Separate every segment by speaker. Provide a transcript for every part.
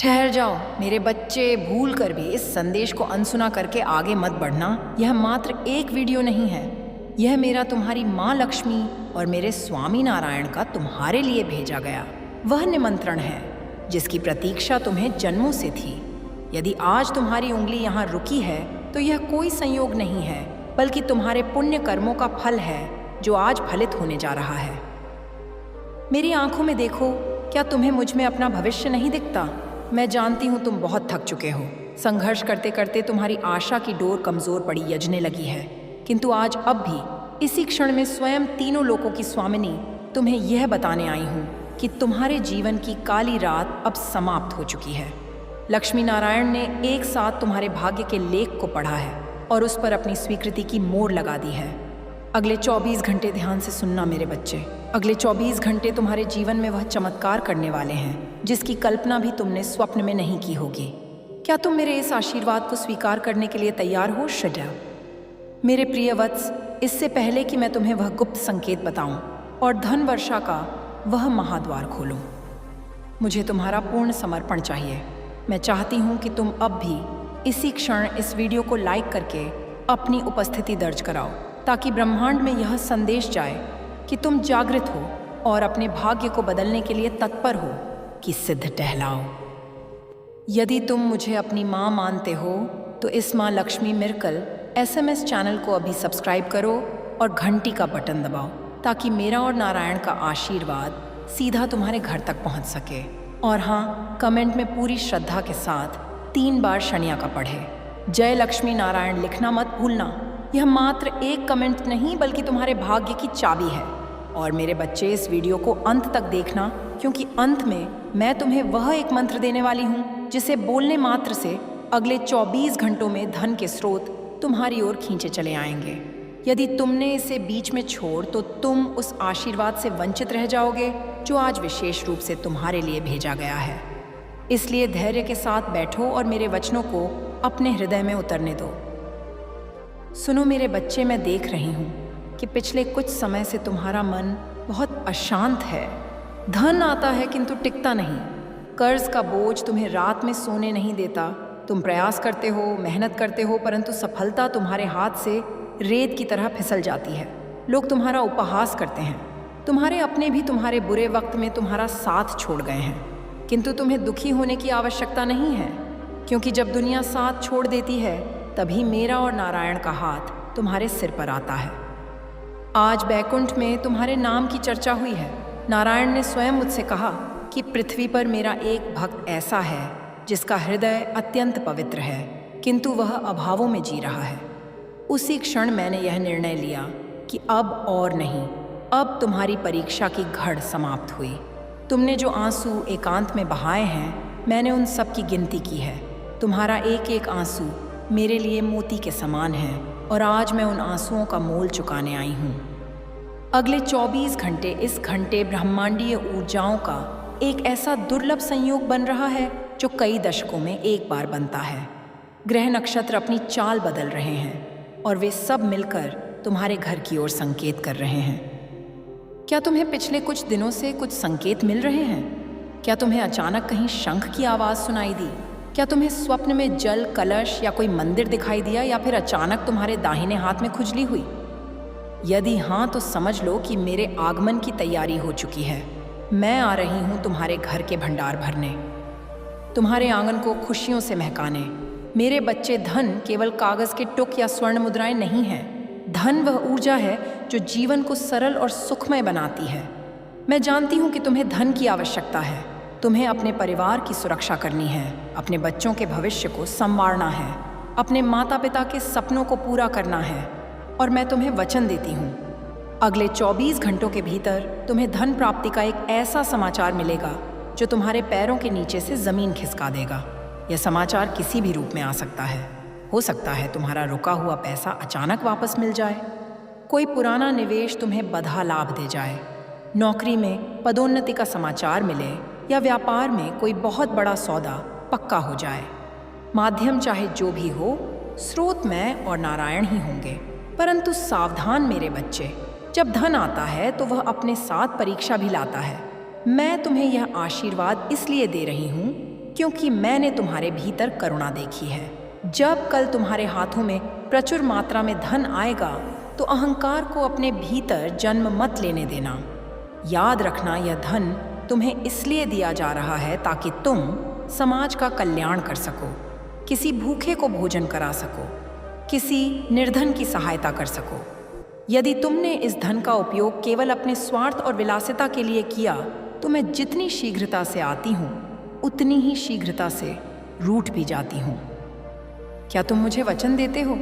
Speaker 1: ठहर जाओ मेरे बच्चे, भूल कर भी इस संदेश को अनसुना करके आगे मत बढ़ना। यह मात्र एक वीडियो नहीं है, यह मेरा तुम्हारी माँ लक्ष्मी और मेरे स्वामी नारायण का तुम्हारे लिए भेजा गया वह निमंत्रण है जिसकी प्रतीक्षा तुम्हें जन्मों से थी। यदि आज तुम्हारी उंगली यहाँ रुकी है तो यह कोई संयोग नहीं है, बल्कि तुम्हारे पुण्य कर्मों का फल है जो आज फलित होने जा रहा है। मेरी आंखों में देखो, क्या तुम्हें मुझ में अपना भविष्य नहीं दिखता? मैं जानती हूँ तुम बहुत थक चुके हो। संघर्ष करते करते तुम्हारी आशा की डोर कमजोर पड़ी यजने लगी है, किंतु आज अब भी इसी क्षण में स्वयं तीनों लोकों की स्वामिनी तुम्हें यह बताने आई हूँ कि तुम्हारे जीवन की काली रात अब समाप्त हो चुकी है। लक्ष्मी नारायण ने एक साथ तुम्हारे भाग्य के लेख को पढ़ा है और उस पर अपनी स्वीकृति की मोहर लगा दी है। अगले 24 घंटे ध्यान से सुनना मेरे बच्चे। अगले 24 घंटे तुम्हारे जीवन में वह चमत्कार करने वाले हैं जिसकी कल्पना भी तुमने स्वप्न में नहीं की होगी। क्या तुम मेरे इस आशीर्वाद को स्वीकार करने के लिए तैयार हो श्रद्धा? मेरे प्रिय वत्स, इससे पहले कि मैं तुम्हें वह गुप्त संकेत बताऊं और धन वर्षा का वह महाद्वार खोलूं, मुझे तुम्हारा पूर्ण समर्पण चाहिए। मैं चाहती हूं कि तुम अब भी इसी क्षण इस वीडियो को लाइक करके अपनी उपस्थिति दर्ज कराओ, ताकि ब्रह्मांड में यह संदेश जाए कि तुम जागृत हो और अपने भाग्य को बदलने के लिए तत्पर हो कि सिद्ध टहलाओ। यदि तुम मुझे अपनी माँ मानते हो तो इस माँ लक्ष्मी मिरेकल SMS चैनल को अभी सब्सक्राइब करो और घंटी का बटन दबाओ, ताकि मेरा और नारायण का आशीर्वाद सीधा तुम्हारे घर तक पहुँच सके। और हाँ, कमेंट में पूरी श्रद्धा के साथ 3 बार शनिया का पढ़े जय लक्ष्मी नारायण लिखना मत भूलना। यह मात्र एक कमेंट नहीं, बल्कि तुम्हारे भाग्य की चाबी है। और मेरे बच्चे, इस वीडियो को अंत तक देखना, क्योंकि अंत में मैं तुम्हें वह एक मंत्र देने वाली हूँ जिसे बोलने मात्र से अगले 24 घंटों में धन के स्रोत तुम्हारी ओर खींचे चले आएंगे। यदि तुमने इसे बीच में छोड़ तो तुम उस आशीर्वाद से वंचित रह जाओगे जो आज विशेष रूप से तुम्हारे लिए भेजा गया है। इसलिए धैर्य के साथ बैठो और मेरे वचनों को अपने हृदय में उतरने दो। सुनो मेरे बच्चे, मैं देख रही हूँ कि पिछले कुछ समय से तुम्हारा मन बहुत अशांत है। धन आता है किंतु टिकता नहीं। कर्ज का बोझ तुम्हें रात में सोने नहीं देता। तुम प्रयास करते हो, मेहनत करते हो, परंतु सफलता तुम्हारे हाथ से रेत की तरह फिसल जाती है। लोग तुम्हारा उपहास करते हैं। तुम्हारे अपने भी तुम्हारे बुरे वक्त में तुम्हारा साथ छोड़ गए हैं, किंतु तुम्हें दुखी होने की आवश्यकता नहीं है, क्योंकि जब दुनिया साथ छोड़ देती है तभी मेरा और नारायण का हाथ तुम्हारे सिर पर आता है। आज बैकुंठ में तुम्हारे नाम की चर्चा हुई है। नारायण ने स्वयं मुझसे कहा कि पृथ्वी पर मेरा एक भक्त ऐसा है जिसका हृदय अत्यंत पवित्र है, किंतु वह अभावों में जी रहा है। उसी क्षण मैंने यह निर्णय लिया कि अब और नहीं, अब तुम्हारी परीक्षा की घड़ समाप्त हुई। तुमने जो आंसू एकांत में बहाए हैं, मैंने उन सब की गिनती की है। तुम्हारा एक एक आंसू मेरे लिए मोती के समान है और आज मैं उन आंसुओं का मोल चुकाने आई हूँ। अगले 24 घंटे इस घंटे ब्रह्मांडीय ऊर्जाओं का एक ऐसा दुर्लभ संयोग बन रहा है जो कई दशकों में एक बार बनता है। ग्रह नक्षत्र अपनी चाल बदल रहे हैं और वे सब मिलकर तुम्हारे घर की ओर संकेत कर रहे हैं। क्या तुम्हें पिछले कुछ दिनों से कुछ संकेत मिल रहे हैं? क्या तुम्हें अचानक कहीं शंख की आवाज़ सुनाई दी? क्या तुम्हें स्वप्न में जल कलश या कोई मंदिर दिखाई दिया, या फिर अचानक तुम्हारे दाहिने हाथ में खुजली हुई? यदि हाँ, तो समझ लो कि मेरे आगमन की तैयारी हो चुकी है। मैं आ रही हूँ तुम्हारे घर के भंडार भरने, तुम्हारे आंगन को खुशियों से महकाने। मेरे बच्चे, धन केवल कागज़ के टुक या स्वर्ण मुद्राएं नहीं हैं। धन वह ऊर्जा है जो जीवन को सरल और सुखमय बनाती है। मैं जानती हूँ कि तुम्हें धन की आवश्यकता है। तुम्हें अपने परिवार की सुरक्षा करनी है, अपने बच्चों के भविष्य को संवारना है, अपने माता पिता के सपनों को पूरा करना है। और मैं तुम्हें वचन देती हूँ, अगले 24 घंटों के भीतर तुम्हें धन प्राप्ति का एक ऐसा समाचार मिलेगा जो तुम्हारे पैरों के नीचे से ज़मीन खिसका देगा। यह समाचार किसी भी रूप में आ सकता है। हो सकता है तुम्हारा रुका हुआ पैसा अचानक वापस मिल जाए, कोई पुराना निवेश तुम्हें बधा लाभ दे जाए, नौकरी में पदोन्नति का समाचार मिले, या व्यापार में कोई बहुत बड़ा सौदा पक्का हो जाए। माध्यम चाहे जो भी हो, स्रोत मैं और नारायण ही होंगे। परंतु सावधान मेरे बच्चे, जब धन आता है तो वह अपने साथ परीक्षा भी लाता है। मैं तुम्हें यह आशीर्वाद इसलिए दे रही हूँ क्योंकि मैंने तुम्हारे भीतर करुणा देखी है। जब कल तुम्हारे हाथों में प्रचुर मात्रा में धन आएगा तो अहंकार को अपने भीतर जन्म मत लेने देना। याद रखना, यह धन तुम्हें इसलिए दिया जा रहा है ताकि तुम समाज का कल्याण कर सको, किसी भूखे को भोजन करा सको, किसी निर्धन की सहायता कर सको। यदि तुमने इस धन का उपयोग केवल अपने स्वार्थ और विलासिता के लिए किया तो मैं जितनी शीघ्रता से आती हूँ उतनी ही शीघ्रता से रूठ भी जाती हूँ। क्या तुम मुझे वचन देते हो?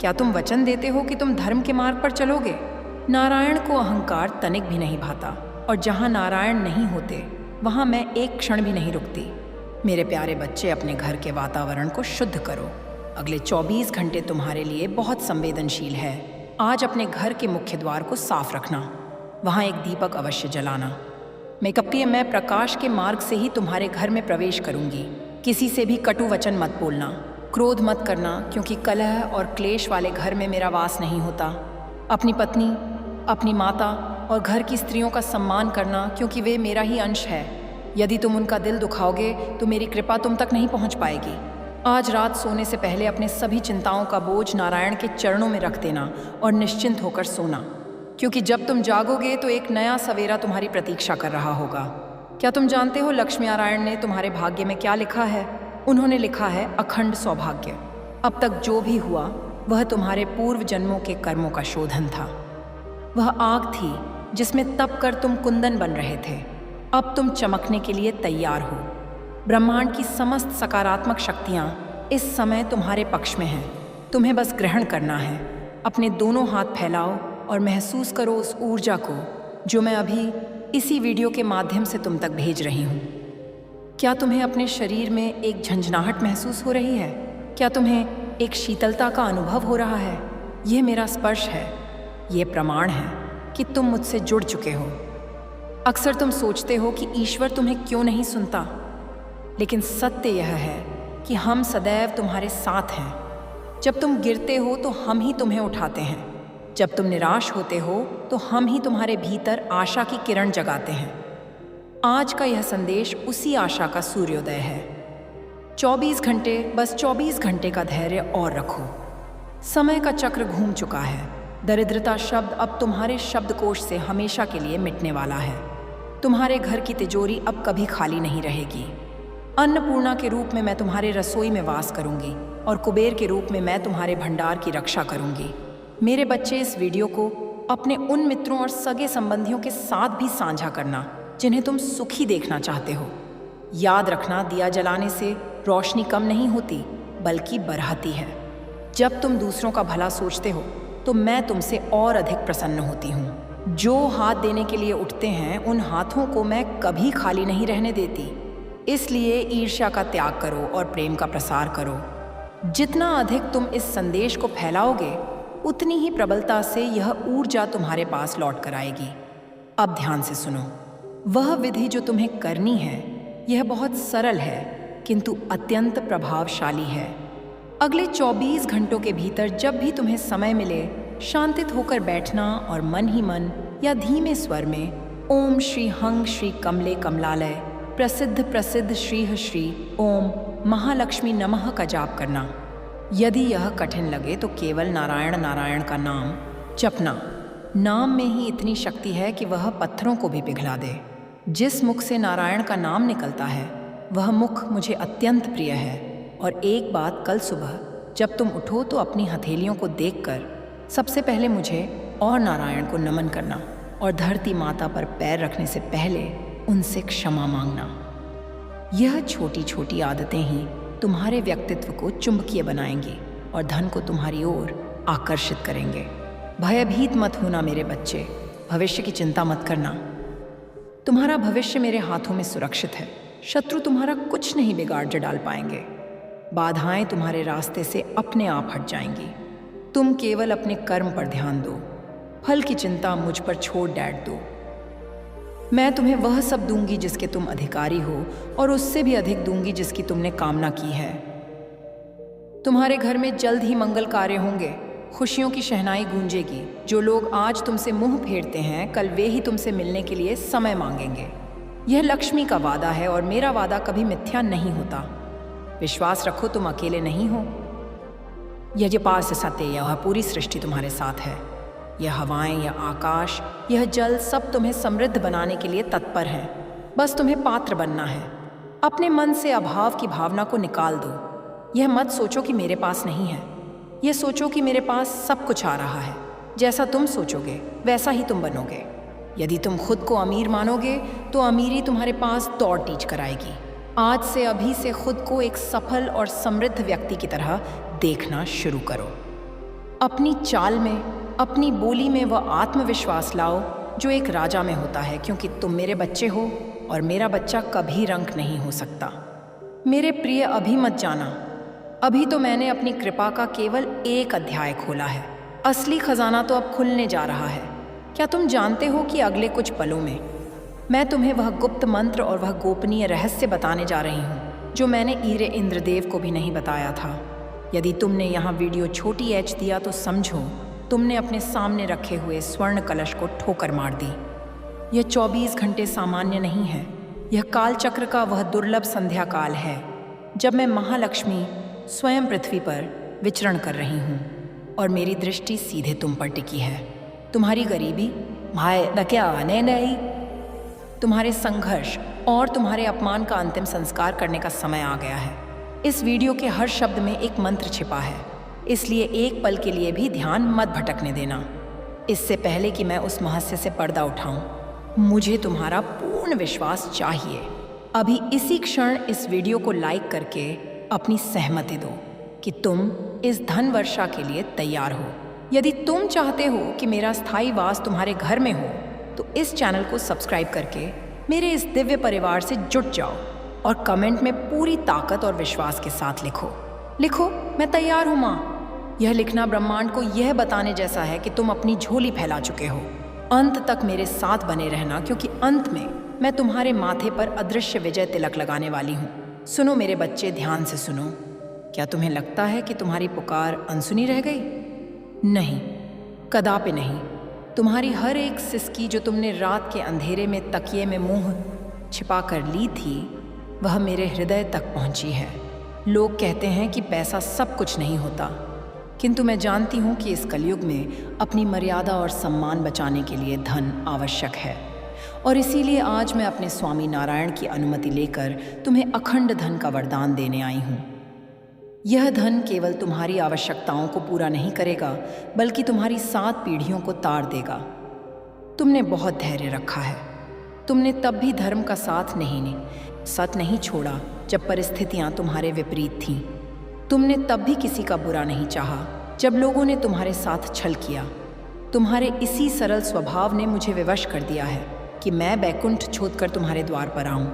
Speaker 1: क्या तुम वचन देते हो कि तुम धर्म के मार्ग पर चलोगे? नारायण को अहंकार तनिक भी नहीं भाता, और जहाँ नारायण नहीं होते वहाँ मैं एक क्षण भी नहीं रुकती। मेरे प्यारे बच्चे, अपने घर के वातावरण को शुद्ध करो। अगले 24 घंटे तुम्हारे लिए बहुत संवेदनशील है। आज अपने घर के मुख्य द्वार को साफ रखना, वहाँ एक दीपक अवश्य जलाना। मैं प्रकाश के मार्ग से ही तुम्हारे घर में प्रवेश करूंगी। किसी से भी कटु वचन मत बोलना, क्रोध मत करना, क्योंकि कलह और क्लेश वाले घर में मेरा वास नहीं होता। अपनी पत्नी, अपनी माता और घर की स्त्रियों का सम्मान करना, क्योंकि वे मेरा ही अंश है। यदि तुम उनका दिल दुखाओगे तो मेरी कृपा तुम तक नहीं पहुंच पाएगी। आज रात सोने से पहले अपने सभी चिंताओं का बोझ नारायण के चरणों में रख देना और निश्चिंत होकर सोना, क्योंकि जब तुम जागोगे तो एक नया सवेरा तुम्हारी प्रतीक्षा कर रहा होगा। क्या तुम जानते हो लक्ष्मी नारायण ने तुम्हारे भाग्य में क्या लिखा है? उन्होंने लिखा है अखंड सौभाग्य। अब तक जो भी हुआ वह तुम्हारे पूर्व जन्मों के कर्मों का शोधन था। वह आग थी जिसमें तप कर तुम कुंदन बन रहे थे। अब तुम चमकने के लिए तैयार हो। ब्रह्मांड की समस्त सकारात्मक शक्तियाँ इस समय तुम्हारे पक्ष में हैं। तुम्हें बस ग्रहण करना है। अपने दोनों हाथ फैलाओ और महसूस करो उस ऊर्जा को जो मैं अभी इसी वीडियो के माध्यम से तुम तक भेज रही हूँ। क्या तुम्हें अपने शरीर में एक झंझनाहट महसूस हो रही है? क्या तुम्हें एक शीतलता का अनुभव हो रहा है? यह मेरा स्पर्श है। ये प्रमाण है कि तुम मुझसे जुड़ चुके हो। अक्सर तुम सोचते हो कि ईश्वर तुम्हें क्यों नहीं सुनता, लेकिन सत्य यह है कि हम सदैव तुम्हारे साथ हैं। जब तुम गिरते हो तो हम ही तुम्हें उठाते हैं। जब तुम निराश होते हो तो हम ही तुम्हारे भीतर आशा की किरण जगाते हैं। आज का यह संदेश उसी आशा का सूर्योदय है। 24 घंटे, बस 24 घंटे का धैर्य और रखो। समय का चक्र घूम चुका है। दरिद्रता शब्द अब तुम्हारे शब्दकोश से हमेशा के लिए मिटने वाला है। तुम्हारे घर की तिजोरी अब कभी खाली नहीं रहेगी। अन्नपूर्णा के रूप में मैं तुम्हारे रसोई में वास करूंगी और कुबेर के रूप में मैं तुम्हारे भंडार की रक्षा करूंगी। मेरे बच्चे, इस वीडियो को अपने उन मित्रों और सगे संबंधियों के साथ भी साझा करना जिन्हें तुम सुखी देखना चाहते हो। याद रखना, दिया जलाने से रोशनी कम नहीं होती बल्कि बढ़ती है। जब तुम दूसरों का भला सोचते हो तो मैं तुमसे और अधिक प्रसन्न होती हूँ। जो हाथ देने के लिए उठते हैं उन हाथों को मैं कभी खाली नहीं रहने देती। इसलिए ईर्ष्या का त्याग करो और प्रेम का प्रसार करो। जितना अधिक तुम इस संदेश को फैलाओगे उतनी ही प्रबलता से यह ऊर्जा तुम्हारे पास लौट कर आएगी। अब ध्यान से सुनो। वह विधि जो तुम्हें करनी है यह बहुत सरल है किंतु अत्यंत प्रभावशाली है। अगले 24 घंटों के भीतर जब भी तुम्हें समय मिले, शांतित होकर बैठना और मन ही मन या धीमे स्वर में ओम श्री हंग श्री कमले कमलालय प्रसिद्ध प्रसिद्ध श्रीह श्री ओम महालक्ष्मी नमः का जाप करना। यदि यह कठिन लगे तो केवल नारायण नारायण का नाम जपना। नाम में ही इतनी शक्ति है कि वह पत्थरों को भी पिघला दे। जिस मुख से नारायण का नाम निकलता है वह मुख मुझे अत्यंत प्रिय है। और एक बात, कल सुबह जब तुम उठो तो अपनी हथेलियों को देखकर सबसे पहले मुझे और नारायण को नमन करना और धरती माता पर पैर रखने से पहले उनसे क्षमा मांगना। यह छोटी छोटी आदतें ही तुम्हारे व्यक्तित्व को चुंबकीय बनाएंगी और धन को तुम्हारी ओर आकर्षित करेंगे। भयभीत मत होना मेरे बच्चे, भविष्य की चिंता मत करना। तुम्हारा भविष्य मेरे हाथों में सुरक्षित है। शत्रु तुम्हारा कुछ नहीं बिगाड़ डाल पाएंगे। बाधाएं तुम्हारे रास्ते से अपने आप हट जाएंगी। तुम केवल अपने कर्म पर ध्यान दो। फल की चिंता मुझ पर छोड़ दो। मैं तुम्हें वह सब दूंगी जिसके तुम अधिकारी हो और उससे भी अधिक दूंगी जिसकी तुमने कामना की है। तुम्हारे घर में जल्द ही मंगल कार्य होंगे। खुशियों की शहनाई गूंजेगी। जो लोग आज तुमसे मुंह फेरते हैं कल वे ही तुमसे मिलने के लिए समय मांगेंगे। यह लक्ष्मी का वादा है और मेरा वादा कभी मिथ्या नहीं होता। विश्वास रखो, तुम अकेले नहीं हो। यह पास सत्य, यह पूरी सृष्टि तुम्हारे साथ है। यह हवाएं, यह आकाश, यह जल सब तुम्हें समृद्ध बनाने के लिए तत्पर हैं। बस तुम्हें पात्र बनना है। अपने मन से अभाव की भावना को निकाल दो। यह मत सोचो कि मेरे पास नहीं है, यह सोचो कि मेरे पास सब कुछ आ रहा है। जैसा तुम सोचोगे वैसा ही तुम बनोगे। यदि तुम खुद को अमीर मानोगे तो अमीरी तुम्हारे पास दौड़ टीच कर आएगी। आज से अभी से खुद को एक सफल और समृद्ध व्यक्ति की तरह देखना शुरू करो। अपनी चाल में, अपनी बोली में वह आत्मविश्वास लाओ जो एक राजा में होता है, क्योंकि तुम मेरे बच्चे हो और मेरा बच्चा कभी रंक नहीं हो सकता। मेरे प्रिय, अभी मत जाना। अभी तो मैंने अपनी कृपा का केवल एक अध्याय खोला है। असली खजाना तो अब खुलने जा रहा है। क्या तुम जानते हो कि अगले कुछ पलों में मैं तुम्हें वह गुप्त मंत्र और वह गोपनीय रहस्य बताने जा रही हूँ जो मैंने ईरे इंद्रदेव को भी नहीं बताया था। यदि तुमने यहाँ वीडियो छोटी एच दिया तो समझो तुमने अपने सामने रखे हुए स्वर्ण कलश को ठोकर मार दी। यह 24 घंटे सामान्य नहीं है। यह कालचक्र का वह दुर्लभ संध्या काल है जब मैं महालक्ष्मी स्वयं पृथ्वी पर विचरण कर रही हूँ और मेरी दृष्टि सीधे तुम पर टिकी है। तुम्हारी गरीबी, भाई क्या नहीं, तुम्हारे संघर्ष और तुम्हारे अपमान का अंतिम संस्कार करने का समय आ गया है। इस वीडियो के हर शब्द में एक मंत्र छिपा है, इसलिए एक पल के लिए भी ध्यान मत भटकने देना। इससे पहले कि मैं उस रहस्य से पर्दा उठाऊं, मुझे तुम्हारा पूर्ण विश्वास चाहिए। अभी इसी क्षण इस वीडियो को लाइक करके अपनी सहमति दो कि तुम इस धन वर्षा के लिए तैयार हो। यदि तुम चाहते हो कि मेरा स्थायी वास तुम्हारे घर में हो तो इस चैनल को सब्सक्राइब करके मेरे इस दिव्य परिवार से जुट जाओ और कमेंट में पूरी ताकत और विश्वास के साथ लिखो मैं तैयार हूँ माँ। यह लिखना ब्रह्मांड को यह बताने जैसा है कि तुम अपनी झोली फैला चुके हो। अंत तक मेरे साथ बने रहना, क्योंकि अंत में मैं तुम्हारे माथे पर अदृश्य विजय तिलक लगाने वाली हूँ। सुनो मेरे बच्चे, ध्यान से सुनो। क्या तुम्हें लगता है कि तुम्हारी पुकार अनसुनी रह गई? नहीं, कदापि नहीं। तुम्हारी हर एक सिसकी जो तुमने रात के अंधेरे में तकिए में मुंह छिपा कर ली थी, वह मेरे हृदय तक पहुंची है। लोग कहते हैं कि पैसा सब कुछ नहीं होता, किंतु मैं जानती हूँ कि इस कलयुग में अपनी मर्यादा और सम्मान बचाने के लिए धन आवश्यक है। और इसीलिए आज मैं अपने स्वामी नारायण की अनुमति लेकर तुम्हें अखंड धन का वरदान देने आई हूँ। यह धन केवल तुम्हारी आवश्यकताओं को पूरा नहीं करेगा, बल्कि तुम्हारी 7 पीढ़ियों को तार देगा। तुमने बहुत धैर्य रखा है। तुमने तब भी धर्म का साथ सत नहीं छोड़ा जब परिस्थितियां तुम्हारे विपरीत थीं। तुमने तब भी किसी का बुरा नहीं चाहा जब लोगों ने तुम्हारे साथ छल किया। तुम्हारे इसी सरल स्वभाव ने मुझे विवश कर दिया है कि मैं बैकुंठ छोड़कर तुम्हारे द्वार पर आऊं।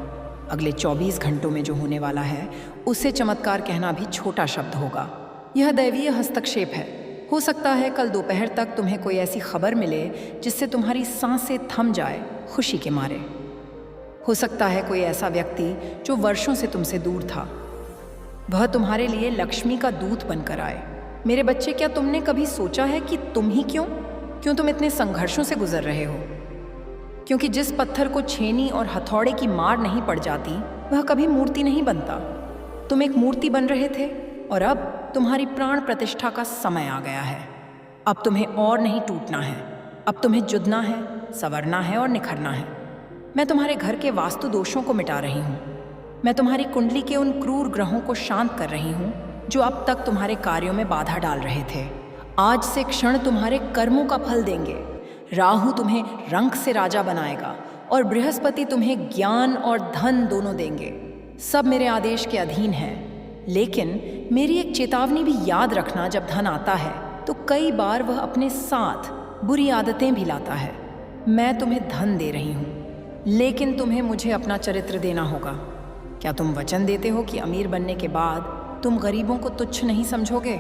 Speaker 1: अगले 24 घंटों में जो होने वाला है उसे चमत्कार कहना भी छोटा शब्द होगा। यह दैवीय हस्तक्षेप है। हो सकता है कल दोपहर तक तुम्हें कोई ऐसी खबर मिले जिससे तुम्हारी सांसें थम जाए खुशी के मारे। हो सकता है कोई ऐसा व्यक्ति जो वर्षों से तुमसे दूर था, वह तुम्हारे लिए लक्ष्मी का दूत बनकर आए। मेरे बच्चे, क्या तुमने कभी सोचा है कि तुम ही क्यों तुम इतने संघर्षों से गुजर रहे हो? क्योंकि जिस पत्थर को छेनी और हथौड़े की मार नहीं पड़ जाती, वह कभी मूर्ति नहीं बनता। तुम एक मूर्ति बन रहे थे और अब तुम्हारी प्राण प्रतिष्ठा का समय आ गया है। अब तुम्हें और नहीं टूटना है। अब तुम्हें जुड़ना है, संवरना है और निखरना है। मैं तुम्हारे घर के वास्तु दोषों को मिटा रही हूँ। मैं तुम्हारी कुंडली के उन क्रूर ग्रहों को शांत कर रही हूँ जो अब तक तुम्हारे कार्यों में बाधा डाल रहे थे। आज से क्षण तुम्हारे कर्मों का फल देंगे। राहु तुम्हें रंक से राजा बनाएगा और बृहस्पति तुम्हें ज्ञान और धन दोनों देंगे। सब मेरे आदेश के अधीन है। लेकिन मेरी एक चेतावनी भी याद रखना, जब धन आता है तो कई बार वह अपने साथ बुरी आदतें भी लाता है। मैं तुम्हें धन दे रही हूँ, लेकिन तुम्हें मुझे अपना चरित्र देना होगा। क्या तुम वचन देते हो कि अमीर बनने के बाद तुम गरीबों को तुच्छ नहीं समझोगे?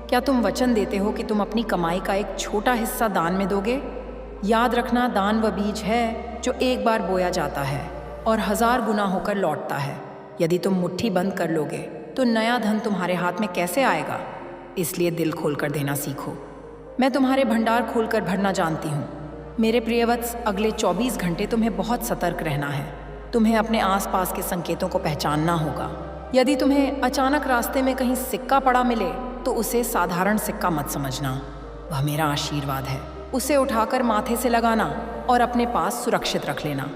Speaker 1: क्या तुम वचन देते हो कि तुम अपनी कमाई का एक छोटा हिस्सा दान में दोगे? याद रखना, दान वह बीज है जो एक बार बोया जाता है और 1000 गुना होकर लौटता है। यदि तुम मुट्ठी बंद कर लोगे तो नया धन तुम्हारे हाथ में कैसे आएगा? इसलिए दिल खोलकर देना सीखो। मैं तुम्हारे भंडार खोलकर भरना जानती हूँ। मेरे प्रियवत्स, अगले 24 घंटे तुम्हें बहुत सतर्क रहना है। तुम्हें अपने आसपास के संकेतों को पहचानना होगा। यदि तुम्हें अचानक रास्ते में कहीं सिक्का पड़ा मिले तो उसे साधारण सिक्का मत समझना, वह मेरा आशीर्वाद है। उसे उठाकर माथे से लगाना और अपने पास सुरक्षित रख लेना।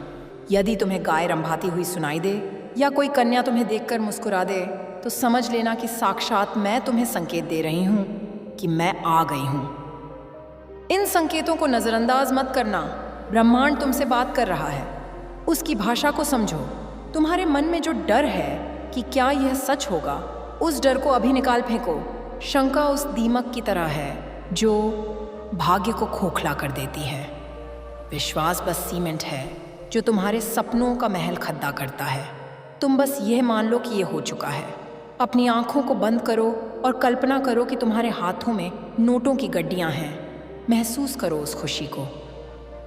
Speaker 1: यदि तुम्हें गाय रंभाती हुई सुनाई दे या कोई कन्या तुम्हें देखकर मुस्कुरा दे तो समझ लेना कि साक्षात मैं तुम्हें संकेत दे रही हूँ कि मैं आ गई हूँ। इन संकेतों को नज़रअंदाज मत करना। ब्रह्मांड तुमसे बात कर रहा है, उसकी भाषा को समझो। तुम्हारे मन में जो डर है कि क्या यह सच होगा, उस डर को अभी निकाल फेंको। शंका उस दीमक की तरह है जो भाग्य को खोखला कर देती है। विश्वास बस सीमेंट है जो तुम्हारे सपनों का महल खद्दा करता है। तुम बस यह मान लो कि यह हो चुका है। अपनी आंखों को बंद करो और कल्पना करो कि तुम्हारे हाथों में नोटों की गड्डियां हैं। महसूस करो उस खुशी को,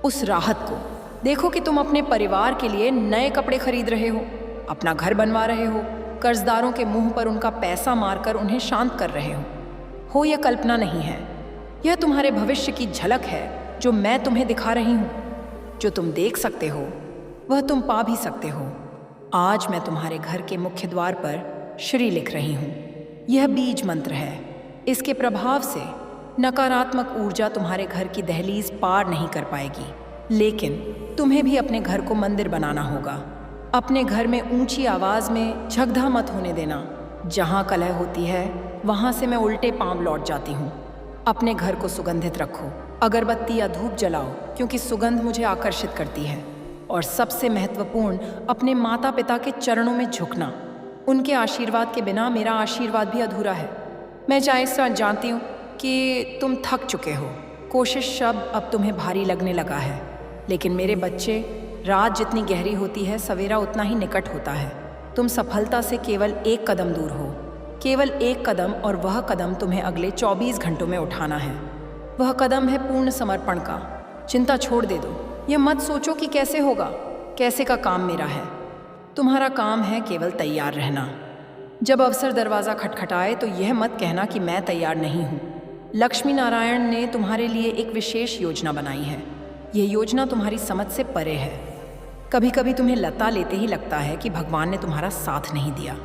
Speaker 1: उस राहत को। देखो कि तुम अपने परिवार के लिए नए कपड़े खरीद रहे हो, अपना घर बनवा रहे हो, कर्जदारों के मुंह पर उनका पैसा मारकर उन्हें शांत कर रहे हो। यह कल्पना नहीं है, यह तुम्हारे भविष्य की झलक है जो मैं तुम्हें दिखा रही हूँ। जो तुम देख सकते हो वह तुम पा भी सकते हो। आज मैं तुम्हारे घर के मुख्य द्वार पर श्री लिख रही हूँ। यह बीज मंत्र है। इसके प्रभाव से नकारात्मक ऊर्जा तुम्हारे घर की दहलीज पार नहीं कर पाएगी। लेकिन तुम्हें भी अपने घर को मंदिर बनाना होगा। अपने घर में ऊंची आवाज में झगड़ा मत होने देना। जहाँ कलह होती है वहाँ से मैं उल्टे पांव लौट जाती हूँ। अपने घर को सुगंधित रखो, अगरबत्ती या धूप जलाओ, क्योंकि सुगंध मुझे आकर्षित करती है। और सबसे महत्वपूर्ण, अपने माता पिता के चरणों में झुकना। उनके आशीर्वाद के बिना मेरा आशीर्वाद भी अधूरा है। मैं जानती हूँ कि तुम थक चुके हो। कोशिश शब्द अब तुम्हें भारी लगने लगा है, लेकिन मेरे बच्चे, रात जितनी गहरी होती है सवेरा उतना ही निकट होता है। तुम सफलता से केवल एक कदम दूर हो, केवल एक कदम, और वह कदम तुम्हें अगले 24 घंटों में उठाना है। वह कदम है पूर्ण समर्पण का। चिंता छोड़ दे दो। यह मत सोचो कि कैसे होगा, कैसे का काम मेरा है। तुम्हारा काम है केवल तैयार रहना। जब अवसर दरवाज़ा खटखटाए तो यह मत कहना कि मैं तैयार नहीं हूँ। लक्ष्मी नारायण ने तुम्हारे लिए एक विशेष योजना बनाई है। यह योजना तुम्हारी समझ से परे है। कभी कभी तुम्हें लता लेते ही लगता है कि भगवान ने तुम्हारा साथ नहीं दिया,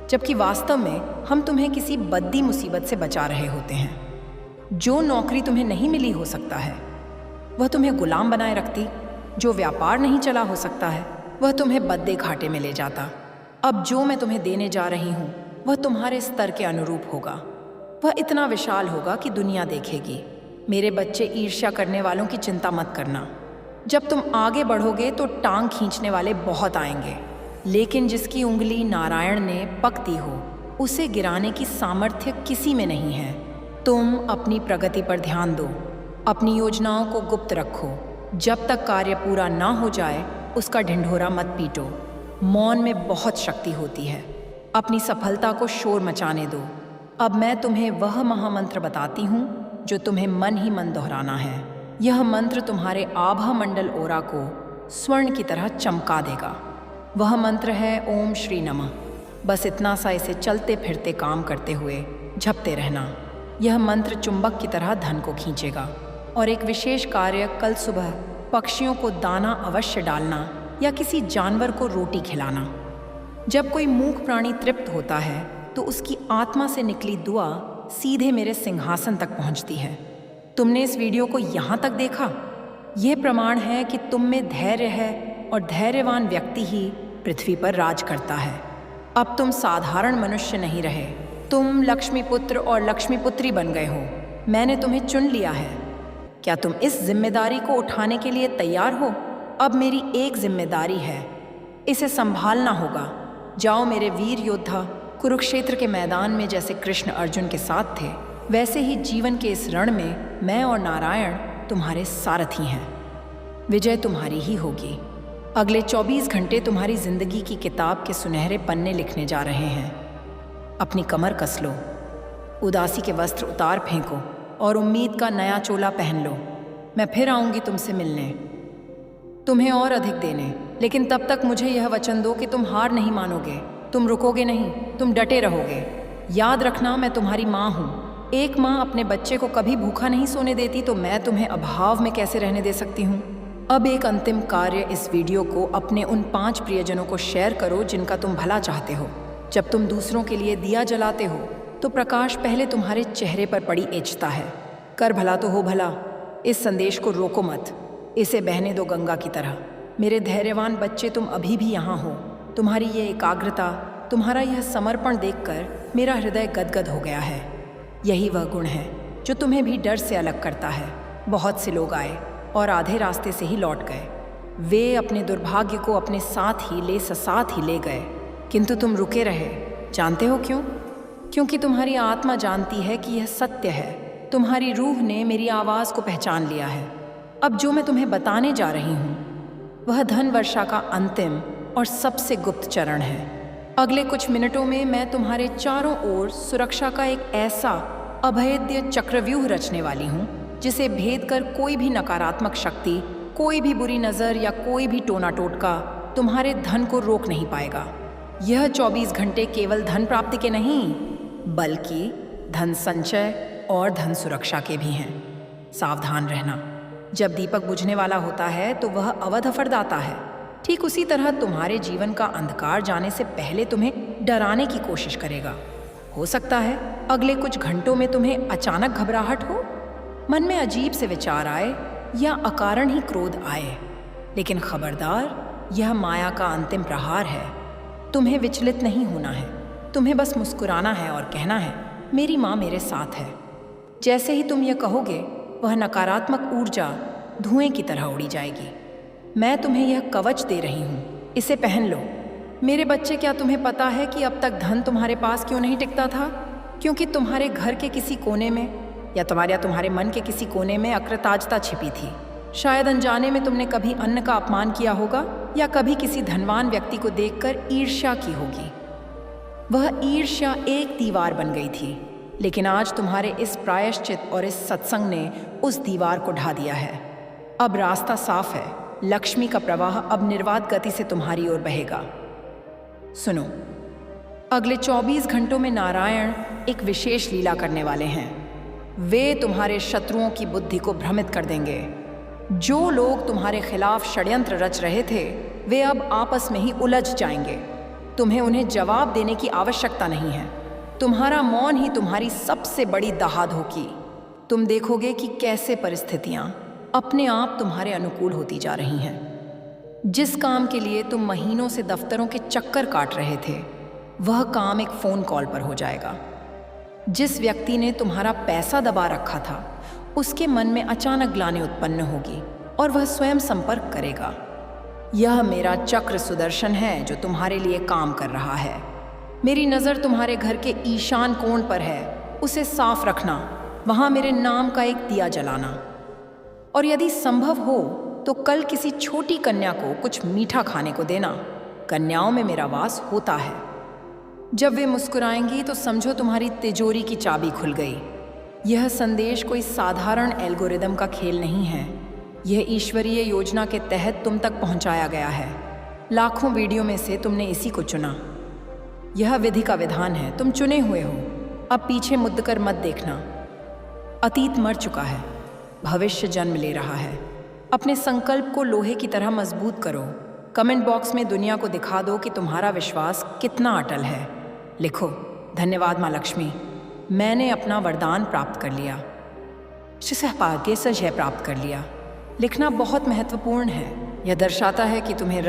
Speaker 1: जबकि वास्तव में हम तुम्हें किसी बद्दी मुसीबत से बचा रहे होते हैं। जो नौकरी तुम्हें नहीं मिली हो सकता है वह तुम्हें गुलाम बनाए रखती। जो व्यापार नहीं चला हो सकता है वह तुम्हें बद्दे घाटे में ले जाता। अब जो मैं तुम्हें देने जा रही हूँ वह तुम्हारे स्तर के अनुरूप होगा। वह इतना विशाल होगा कि दुनिया देखेगी। मेरे बच्चे, ईर्ष्या करने वालों की चिंता मत करना। जब तुम आगे बढ़ोगे तो टांग खींचने वाले बहुत आएंगे, लेकिन जिसकी उंगली नारायण ने पकती हो उसे गिराने की सामर्थ्य किसी में नहीं है। तुम अपनी प्रगति पर ध्यान दो, अपनी योजनाओं को गुप्त रखो। जब तक कार्य पूरा ना हो जाए उसका ढिंढोरा मत पीटो। मौन में बहुत शक्ति होती है। अपनी सफलता को शोर मचाने दो। अब मैं तुम्हें वह महामंत्र बताती हूँ जो तुम्हें मन ही मन दोहराना है। यह मंत्र तुम्हारे आभा मंडल ओरा को स्वर्ण की तरह चमका देगा। वह मंत्र है ओम श्री नमः। बस इतना सा इसे चलते फिरते काम करते हुए झपते रहना। यह मंत्र चुंबक की तरह धन को खींचेगा। और एक विशेष कार्य, कल सुबह पक्षियों को दाना अवश्य डालना या किसी जानवर को रोटी खिलाना। जब कोई मूक प्राणी तृप्त होता है तो उसकी आत्मा से निकली दुआ सीधे मेरे सिंहासन तक पहुंचती है। तुमने इस वीडियो को यहाँ तक देखा, यह प्रमाण है कि तुम में धैर्य है और धैर्यवान व्यक्ति ही पृथ्वी पर राज करता है। अब तुम साधारण मनुष्य नहीं रहे, तुम लक्ष्मी पुत्र और लक्ष्मी पुत्री बन गए हो। मैंने तुम्हें चुन लिया है। क्या तुम इस जिम्मेदारी को उठाने के लिए तैयार हो? अब मेरी एक जिम्मेदारी है, इसे संभालना होगा। जाओ मेरे वीर योद्धा, कुरुक्षेत्र के मैदान में जैसे कृष्ण अर्जुन के साथ थे, वैसे ही जीवन के इस रण में मैं और नारायण तुम्हारे सारथी हैं। विजय तुम्हारी ही होगी। अगले 24 घंटे तुम्हारी जिंदगी की किताब के सुनहरे पन्ने लिखने जा रहे हैं। अपनी कमर कस लो, उदासी के वस्त्र उतार फेंको और उम्मीद का नया चोला पहन लो। मैं फिर आऊँगी तुमसे मिलने, तुम्हें और अधिक देने। लेकिन तब तक मुझे यह वचन दो कि तुम हार नहीं मानोगे, तुम रुकोगे नहीं, तुम डटे रहोगे। याद रखना, मैं तुम्हारी माँ हूँ। एक माँ अपने बच्चे को कभी भूखा नहीं सोने देती, तो मैं तुम्हें अभाव में कैसे रहने दे सकती हूँ? अब एक अंतिम कार्य, इस वीडियो को अपने उन 5 प्रियजनों को शेयर करो जिनका तुम भला चाहते हो। जब तुम दूसरों के लिए दिया जलाते हो तो प्रकाश पहले तुम्हारे चेहरे पर पड़ी एचता है। कर भला तो हो भला। इस संदेश को रोको मत, इसे बहने दो गंगा की तरह। मेरे धैर्यवान बच्चे, तुम अभी भी यहाँ हो। तुम्हारी ये एकाग्रता, तुम्हारा यह समर्पण देखकर मेरा हृदय गदगद हो गया है। यही वह गुण है जो तुम्हें भी डर से अलग करता है। बहुत से लोग आए और आधे रास्ते से ही लौट गए। वे अपने दुर्भाग्य को अपने साथ ही ले गए, किंतु तुम रुके रहे। जानते हो क्यों? क्योंकि तुम्हारी आत्मा जानती है कि यह सत्य है। तुम्हारी रूह ने मेरी आवाज़ को पहचान लिया है। अब जो मैं तुम्हें बताने जा रही हूँ वह धन वर्षा का अंतिम और सबसे गुप्त चरण है। अगले कुछ मिनटों में मैं तुम्हारे चारों ओर सुरक्षा का एक ऐसा अभेद्य चक्रव्यूह रचने वाली हूँ जिसे भेद कर कोई भी नकारात्मक शक्ति, कोई भी बुरी नज़र या कोई भी टोना टोटका तुम्हारे धन को रोक नहीं पाएगा। यह 24 घंटे केवल धन प्राप्ति के नहीं, बल्कि धन संचय और धन सुरक्षा के भी हैं। सावधान रहना, जब दीपक बुझने वाला होता है तो वह अवध फरदाता है। ठीक उसी तरह तुम्हारे जीवन का अंधकार जाने से पहले तुम्हें डराने की कोशिश करेगा। हो सकता है अगले कुछ घंटों में तुम्हें अचानक घबराहट हो, मन में अजीब से विचार आए या अकारण ही क्रोध आए, लेकिन खबरदार, यह माया का अंतिम प्रहार है। तुम्हें विचलित नहीं होना है, तुम्हें बस मुस्कुराना है और कहना है, मेरी माँ मेरे साथ है। जैसे ही तुम यह कहोगे, वह नकारात्मक ऊर्जा धुएं की तरह उड़ी जाएगी। मैं तुम्हें यह कवच दे रही हूँ, इसे पहन लो। मेरे बच्चे, क्या तुम्हें पता है कि अब तक धन तुम्हारे पास क्यों नहीं टिकता था? क्योंकि तुम्हारे घर के किसी कोने में या तुम्हारे मन के किसी कोने में अकृतज्ञता छिपी थी। शायद अनजाने में तुमने कभी अन्न का अपमान किया होगा या कभी किसी धनवान व्यक्ति को देखकर ईर्ष्या की होगी। वह ईर्ष्या एक दीवार बन गई थी, लेकिन आज तुम्हारे इस प्रायश्चित और इस सत्संग ने उस दीवार को ढा दिया है। अब रास्ता साफ है। लक्ष्मी का प्रवाह अब निर्वात गति से तुम्हारी ओर बहेगा। सुनो, अगले 24 घंटों में नारायण एक विशेष लीला करने वाले हैं। वे तुम्हारे शत्रुओं की बुद्धि को भ्रमित कर देंगे। जो लोग तुम्हारे खिलाफ षड्यंत्र रच रहे थे, वे अब आपस में ही उलझ जाएंगे। तुम्हें उन्हें जवाब देने की आवश्यकता नहीं है। तुम्हारा मौन ही तुम्हारी सबसे बड़ी दहाद होगी। तुम देखोगे कि कैसे परिस्थितियां अपने आप तुम्हारे अनुकूल होती जा रही हैं। जिस काम के लिए तुम महीनों से दफ्तरों के चक्कर काट रहे थे, वह काम एक फ़ोन कॉल पर हो जाएगा। जिस व्यक्ति ने तुम्हारा पैसा दबा रखा था, उसके मन में अचानक ग्लानि उत्पन्न होगी और वह स्वयं संपर्क करेगा। यह मेरा चक्र सुदर्शन है जो तुम्हारे लिए काम कर रहा है। मेरी नज़र तुम्हारे घर के ईशान कोण पर है, उसे साफ रखना। वहाँ मेरे नाम का एक दिया जलाना, और यदि संभव हो तो कल किसी छोटी कन्या को कुछ मीठा खाने को देना। कन्याओं में मेरा वास होता है। जब वे मुस्कुराएंगी तो समझो तुम्हारी तिजोरी की चाबी खुल गई। यह संदेश कोई साधारण एल्गोरिदम का खेल नहीं है। यह ईश्वरीय योजना के तहत तुम तक पहुंचाया गया है। लाखों वीडियो में से तुमने इसी को चुना। यह विधि का विधान है। तुम चुने हुए हो। अब पीछे मुड़ कर मत देखना। अतीत मर चुका है, भविष्य जन्म ले रहा है। अपने संकल्प को लोहे की तरह मजबूत करो। कमेंट बॉक्स में दुनिया को दिखा दो कि तुम्हारा विश्वास कितना अटल है। लिखो, धन्यवाद माँ लक्ष्मी, मैंने अपना वरदान प्राप्त कर लिया। सौभाग्य से जय प्राप्त कर लिया। लिखना बहुत महत्वपूर्ण है। यह दर्शाता है कि तुम्हें